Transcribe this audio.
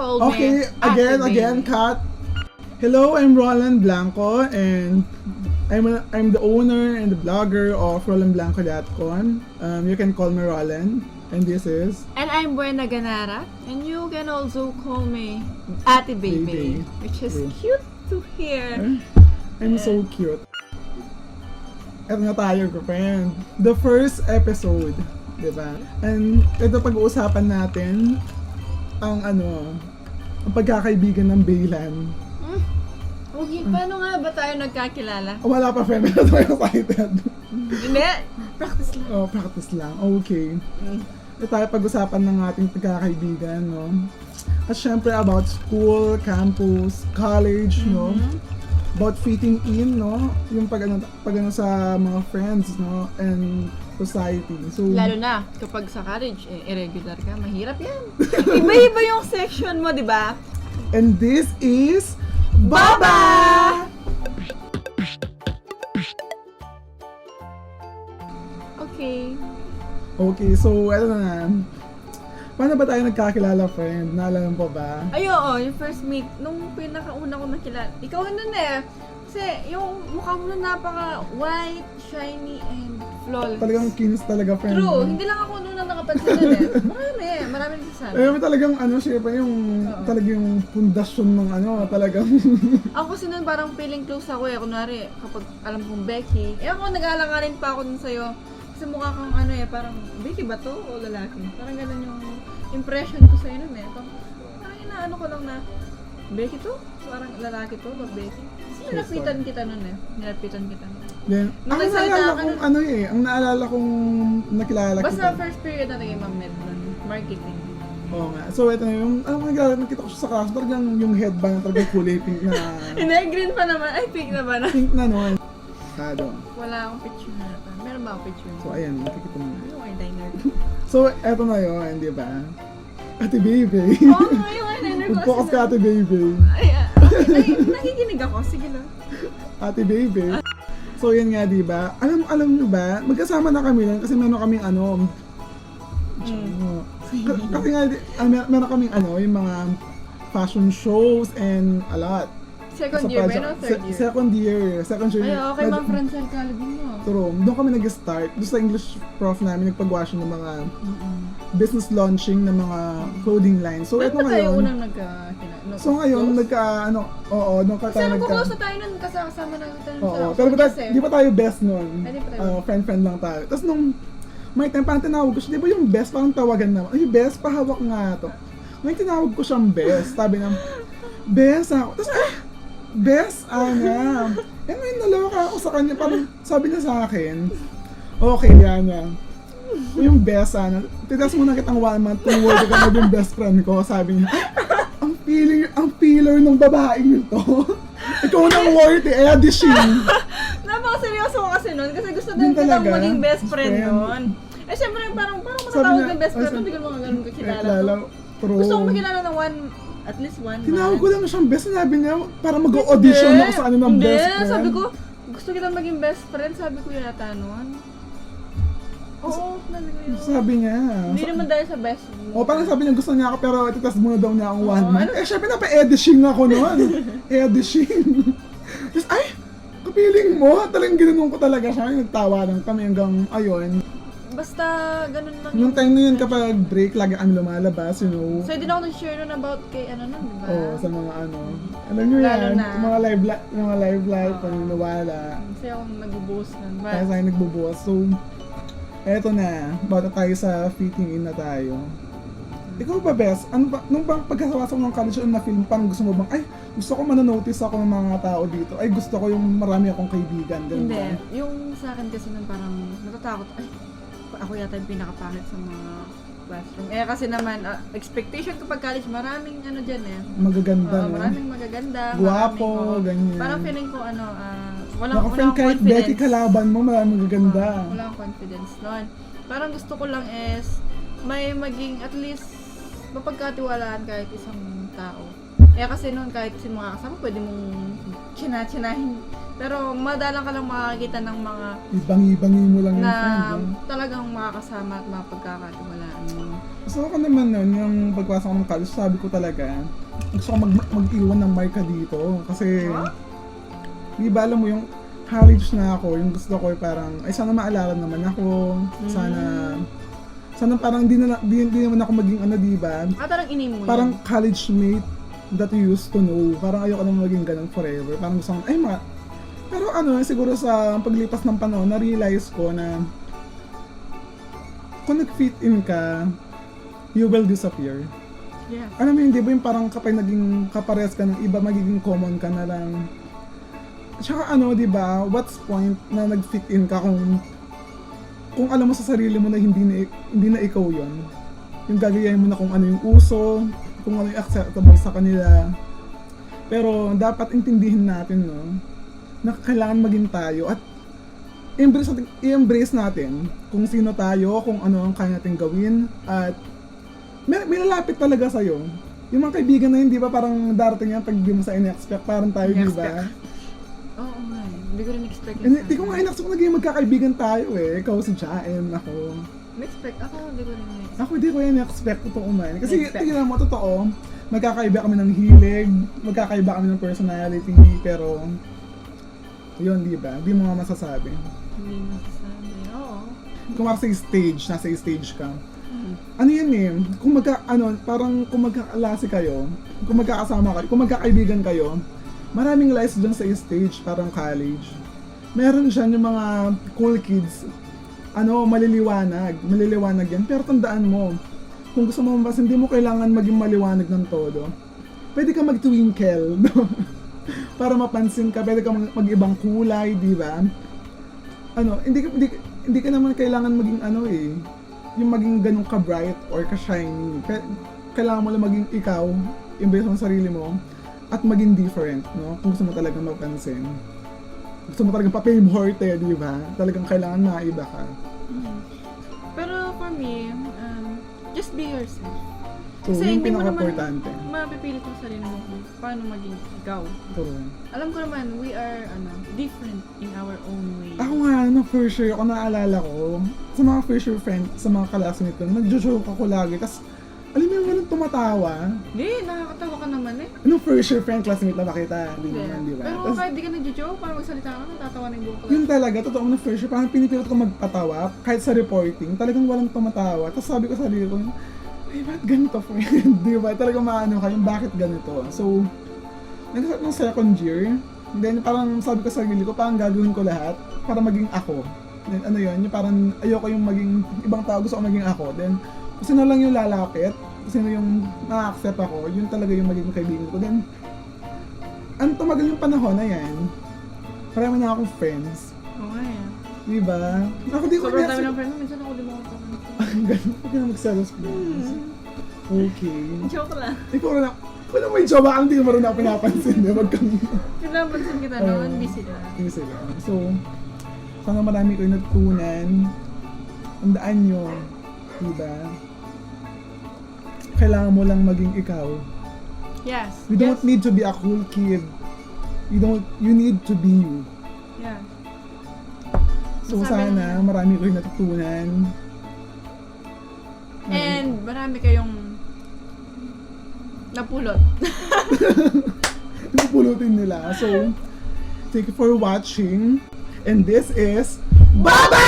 Okay, again, Kat. Hello, I'm Roland Blanco, and I'm the owner and the blogger of RolandBlanco.com. You can call me Roland, and this is And I'm Buena Ganara, and you can also call me Ate Baby, which is True. cute to hear. I'm so cute. Eto na tayo, friend. The first episode, di ba? And ito pag-uusapan natin ang ang pagkakaibigan ng Baylan. Okay, paano nga ba tayo nagkakilala? Wala pa, friend. Ito tayo excited. Hindi, practice lang. Oh, practice lang. Okay. Ito tayo pag-usapan ng ating pagkakaibigan, no? At syempre about school, campus, college, no? About fitting in, no? Yung pag sa mga friends, no? And society. So, Lalo na, kapag sa college, irregular ka, mahirap yan. Iba-iba yung section mo, di ba? and this is Baba! Okay. Okay, so eto na. Paano ba tayo nagkakilala, friend? Naalala mo pa ba? Ay, oo, yung first meet, nung pinakauna ko nakilala, ikaw nun eh. Kasi yung mukha mo nun napaka-white, shiny, and flawless. Talagang kinis talaga, friend. True, hindi lang ako nung nakapansin nun eh. Marami nagsasabi. May talagang syempre yung talagang pundasyon ng talagang Ako kasi nun parang feeling close ako eh. Kunwari, kapag alam kong Becky, ako nag-aalanganin pa ako nun sa'yo. Kasi mukha kang parang Becky ba to o lalaki? Parang ganun yung impression ko sa'yo nun eh. Parang inaano ko lang na, Becky to? Parang lalaki to, ba Becky? Kasi nilapitan kita nun eh. Nilapitan kita nun. Then, Nung ang nagsalita naalala ka kong nun- ang naalala kong nakilala Basta kita. first period natin kay Ma'am Ned nun, marketing. Oo nga. So, ito na yung, nakita ko siya sa class, talagang yung headband, talagang kulay pink na, Hindi, green pa naman. Ay, pink na ba na? pink na noon. Wala akong picture na ito. Meron ba akong picture? So, ayan, nakikita mo. Yung eyeliner. So, eto na yun, di ba? Ate Baby. Oo nga, yung eyeliner ko. Mag-focus ka, Ate Baby. Ay, okay. Nakikinig ako. Sige lang. Ate Baby. So, yan nga, di ba? Alam nyo ba, magkasama na kami lang kasi meron kaming kasi nga, meron kaming yung mga fashion shows and a lot. Second Sa year ba project- yun o third year? Second year. Ay, okay, Ma'am Francel Calvin mo. True. Doon kami nag-start. Doon sa English prof namin, nagpag-wash ng mga business launching ng mga clothing line. So, Ba't ito ba tayo ngayon. unang So, ngayon, nung nung Kasi tayo nagko-close na tayo nun, kasama na tayo Oo, sa pero podcast eh. di pa tayo best nun. Ay, di pa tayo. Friend-friend lang tayo. Tapos nung may time parang tinawag ko siya, di ba yung best, parang tawagan naman. Ay, best, pahawak nga to. Ngayon tinawag ko siyang best. Sabi niya, best ako. Tapos, best, eh, may naloka ako sa kanya. Parang sabi niya sa akin, okay, yan. Yung best, titas muna kitang 1 month, 2 words ka maging best friend ko. Sabi niya, ang feeler ng babaeng nito. Ikaw nang worthy, addition. Napaka-seryoso ko kasi nun, kasi gusto Yun din kitang talaga, maging best friend friend. nun. Eh, syempre, parang Sabi matatawag niya, kang best friend, sabi- hindi ko mga ganun kakilala Kilala, to. true. Gusto ko makilala ng at least one Tinawag ko month. lang siyang best. Sinabi niya, para mag-audition ako sa ng Hindi, best friend. sabi ko, gusto kitang maging best friend, sabi ko yata noon. Oo, sabi ko yun. Sabi niya. Hindi naman dahil sa best friend. O parang sabi niya, gusto niya ako, pero ititas muna daw niya akong 1 Oo, month. Eh, syempre napa-edishing ako noon. Edishing. Tapos, ay, kapiling mo. Talagang ginanong ko talaga siya. Nagtawanan kami hanggang, ayun. Basta, ganun lang. Nung time na yun, kapag break, lagi ang lumalabas, you know. So, hindi na ako nag-share nun about kay nun, di ba? Oo, sa mga alam niyo Lalo yan, na. mga live live, pag nawala. Kasi ako nag-boast nun. Kaya sa akin nagbubukas. So, eto na, bata tayo sa fitting in na tayo. Ikaw ba, Bes? Ano ba, nung bang pagkasawasa ko ng college na film, parang gusto mo bang, ay, gusto ko mananotice ako ng mga tao dito. Ay, gusto ko yung marami akong kaibigan. Ganun Hindi. ba? Yung sa akin kasi nun parang natatakot. Ay, ako yata yung pinakapangit sa mga classroom. Eh kasi naman, expectation ko pag college, maraming dyan eh. Magaganda, Oo, no? maraming magaganda. Guwapo, maraming, ganyan. Parang feeling ko wala Mga friend, akong kahit confidence. Betty Kalaban mo, maraming magaganda. Wala akong confidence nun. Parang gusto ko lang is, may maging at least mapagkatiwalaan kahit isang tao. Eh kasi noon kahit sino makakasama, pwede mong chinahin. Pero madalang ka lang makakita ng mga Ibangi-bangi mo lang yung na friend. No? talagang makakasama at mapagkakatiwalaan mo. So ako naman nun, yung pagpasok ko ng college, sabi ko talaga, gusto ko mag-iwan ng marka dito. Kasi, di ba alam mo yung college na ako, yung gusto ko parang, ay sana maalala naman ako, sana parang di naman ako maging ano, di ba? Parang inim mo Parang yun. college mate that you used to know. Parang ayoko naman maging ganun forever. Parang gusto ko, ay pero ano, siguro sa paglipas ng panahon, na-realize ko na kung nag-fit in ka, you will disappear. Yeah. Alam mo yun, di ba yung parang kapag naging kapares ka ng iba, magiging common ka na lang. Tsaka ano, di ba, what's point na nag-fit in ka kung alam mo sa sarili mo na hindi na ikaw yon. Yung gagayahin mo na kung ano yung uso, kung ano yung acceptable sa kanila. Pero dapat intindihin natin, no, na kailangan maging tayo at i-embrace natin kung sino tayo, kung ano ang kaya natin gawin, at may lalapit talaga sa'yo. Yung mga kaibigan na yun, di ba, parang darating yan pag di mo sa in-expect, parang tayo, di ba? Oo nga. Hindi ko rin expect yun. Hindi ko nga in-expect naging magkakaibigan tayo eh. Ikaw si Jaen, ako. Expect ako, hindi ko rin expect. Ako di ko yan expect, totoo man. Kasi Expect. tingnan mo, totoo, magkakaiba kami ng hilig, magkakaiba kami ng personality, pero yun, di ba? Di mo nga masasabi. Hindi masasabi. Oo. Kung nasa stage ka, ano yun eh, kung magkakalasi kayo, kung magkakasama kayo, kung magkakaibigan kayo, maraming lives dyan sa stage, parang college. Meron dyan yung mga cool kids, maliliwanag yan. Pero tandaan mo, kung gusto mo mas, hindi mo kailangan maging maliwanag ng todo. Pwede ka mag-twinkle, no? Para mapansin ka, pwede ka mag-ibang kulay, di ba? Hindi ka naman kailangan maging yung maging ganun ka-bright or ka-shiny. Kailangan mo lang maging ikaw, embrace mo ang sarili mo, at maging different, no? Kung gusto mo talagang mapansin. Gusto mo talagang pa-favorite, di ba? Talagang kailangan maiba ka. Pero for me, just be yourself. So, Kasi yung hindi mo naman pinaka-importante. mapipilit yung sarili mo kung paano maging ikaw. True. Alam ko naman, we are different in our own way. Ako nga, for sure, ako naalala ko, sa mga first year friend, sa mga classmates ko, nagjo-joke ako lagi, tas alam mo yung walang tumatawa. Hindi, nakakatawa ka naman eh. Anong first year friend, classmate na makita? Hindi naman, di ba? Pero Tas, kahit di ka nagjo-joke, parang magsalita ka, natatawa na yung buong yun class. talaga, totoo na first year, parang pinipilit ko magpatawa, kahit sa reporting, talagang walang tumatawa. Tapos sabi ko sa sarili ko, ay, ba't ganito, friend? Di ba? Talagang maano ka, yung bakit ganito? So, nag-start ng second year, then parang sabi ko sa sarili ko, parang gagawin ko lahat para maging ako. Then ano yun, yung parang ayoko yung maging ibang tao, gusto ko maging ako. Then, kung sino lang yung lalapit, kung sino yung ma-accept ako, yun talaga yung magiging kaibigan ko. Then, tumagal yung panahon na yan, marami na akong friends. Oo nga yan. Di ba? Ako di ko Sobrang dami ng friend mo, minsan ako di mo ako. Ganun, huwag ka na mag-selos, please. Okay. Joke lang. Ikaw na, wala may jowa ka, hindi mo rin ako pinapansin. Wag kang Pinapansin kita naman, busy na. busy lang. So, sana marami kayo natutunan. Tandaan nyo, diba? Kailangan mo lang maging ikaw. Yes. You don't need to be a cool kid. You need to be you. Yeah. So Sabi sana marami kayo natutunan. And marami kayong napulot. Napulutin nila. So, thank you for watching. And this is Bye-bye!